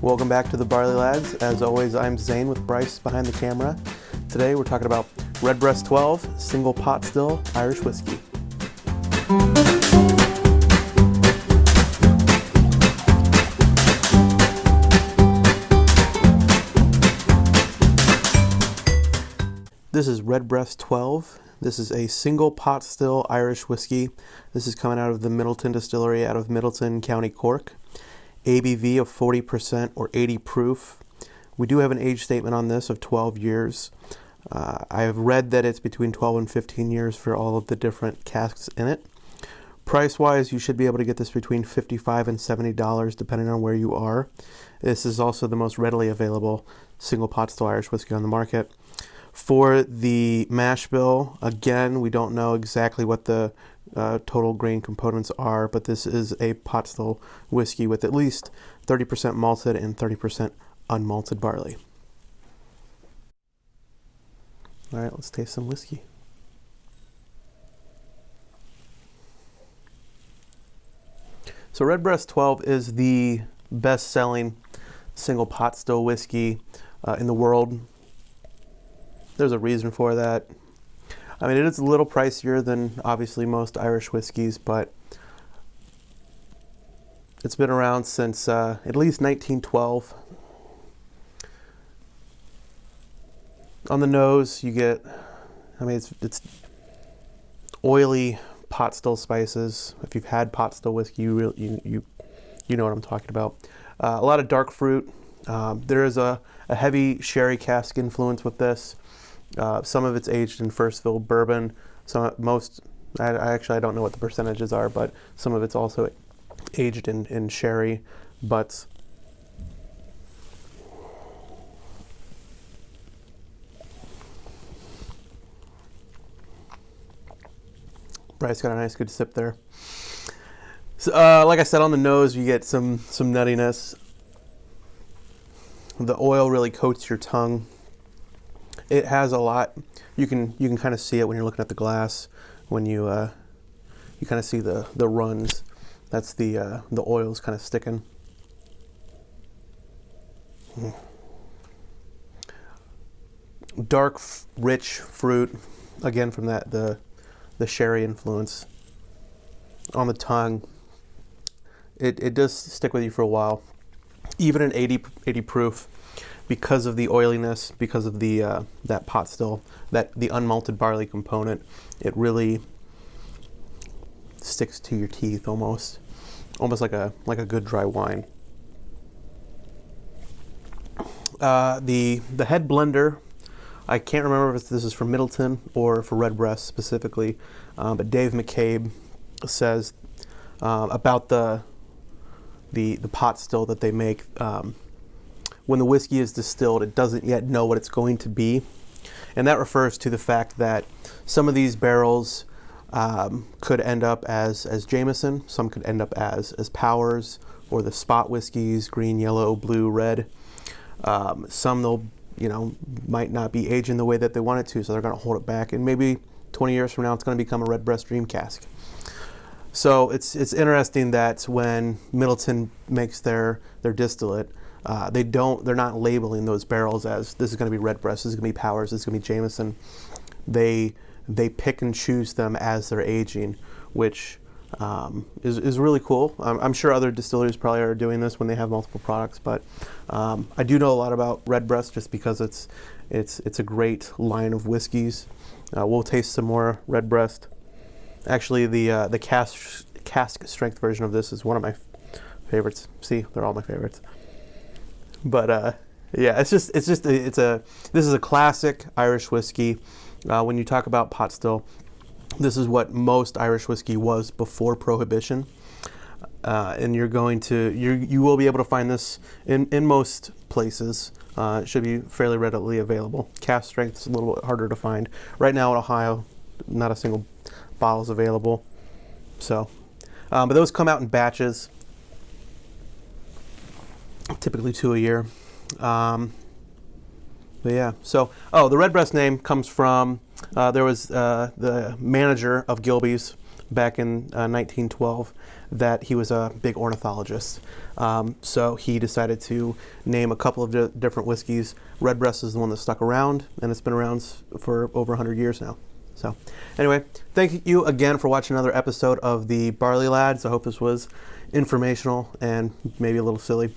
Welcome back to the Barley Lads. As always, I'm Zane with Bryce behind the camera. Today we're talking about Redbreast 12 single pot still Irish whiskey. This is Redbreast 12. This is a single pot still Irish whiskey. This is coming out of the Midleton Distillery out of Midleton, County Cork. ABV of 40% or 80 proof. We do have an age statement on this of 12 years. I have read that it's between 12 and 15 years for all of the different casks in it. Price-wise, you should be able to get this between $55 and $70 depending on where you are. This is also the most readily available single pot still Irish whiskey on the market. For the mash bill, again, we don't know exactly what the total grain components are, but this is a pot still whiskey with at least 30% malted and 30% unmalted barley. All right, let's taste some whiskey. So Redbreast 12 is the best-selling single pot still whiskey in the world. There's a reason for that. I mean, it is a little pricier than obviously most Irish whiskeys, but it's been around since at least 1912. On the nose, you get, I mean, it's oily pot still spices. If you've had pot still whiskey, you know what I'm talking about. A lot of dark fruit. There is a heavy sherry cask influence with this. Some of it's aged in first fill bourbon. I don't know what the percentages are, but some of it's also aged in sherry. But Bryce got a nice good sip there. So, like I said, on the nose you get some nuttiness. The oil really coats your tongue. It has a lot. You can kind of see it when you're looking at the glass. When you kind of see the runs. That's the oil's kind of sticking. Dark, rich fruit, again from the sherry influence on the tongue. It does stick with you for a while, even in 80 proof. Because of the oiliness, because of the that pot still, the unmalted barley component, it really sticks to your teeth almost like a good dry wine. The head blender, I can't remember if this is for Midleton or for Redbreast specifically, but Dave McCabe says about the pot still that they make. When the whiskey is distilled, it doesn't yet know what it's going to be. And that refers to the fact that some of these barrels could end up as Jameson, some could end up as Powers, or the spot whiskeys, green, yellow, blue, red. Some might not be aging the way that they want it to, so they're going to hold it back. And maybe 20 years from now, it's going to become a Redbreast Dream Cask. So it's interesting that when Midleton makes their distillate, they're not labeling those barrels as this is going to be Redbreast, this is going to be Powers, this is going to be Jameson. They pick and choose them as they're aging, which is really cool. I'm sure other distilleries probably are doing this when they have multiple products, but I do know a lot about Redbreast just because it's a great line of whiskeys. We'll taste some more Redbreast. Actually, the cask strength version of this is one of my favorites. See, they're all my favorites. But yeah, this is a classic Irish whiskey. When you talk about pot still, this is what most Irish whiskey was before Prohibition, and you will be able to find this in most places. It should be fairly readily available. Cask strength is a little bit harder to find right now in Ohio. Not a single bottle is available. So, but those come out in batches. Typically 2 a year. But yeah, so, the Redbreast name comes from, there was the manager of Gilbey's back in 1912. that he was a big ornithologist. So he decided to name a couple of different whiskeys. Redbreast is the one that stuck around, and it's been around for over 100 years now. So anyway, thank you again for watching another episode of the Barley Lads. I hope this was informational and maybe a little silly.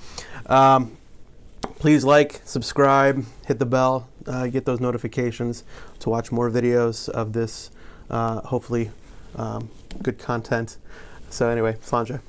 Please like, subscribe, hit the bell, get those notifications to watch more videos of this, hopefully good content. So anyway, Sláinte.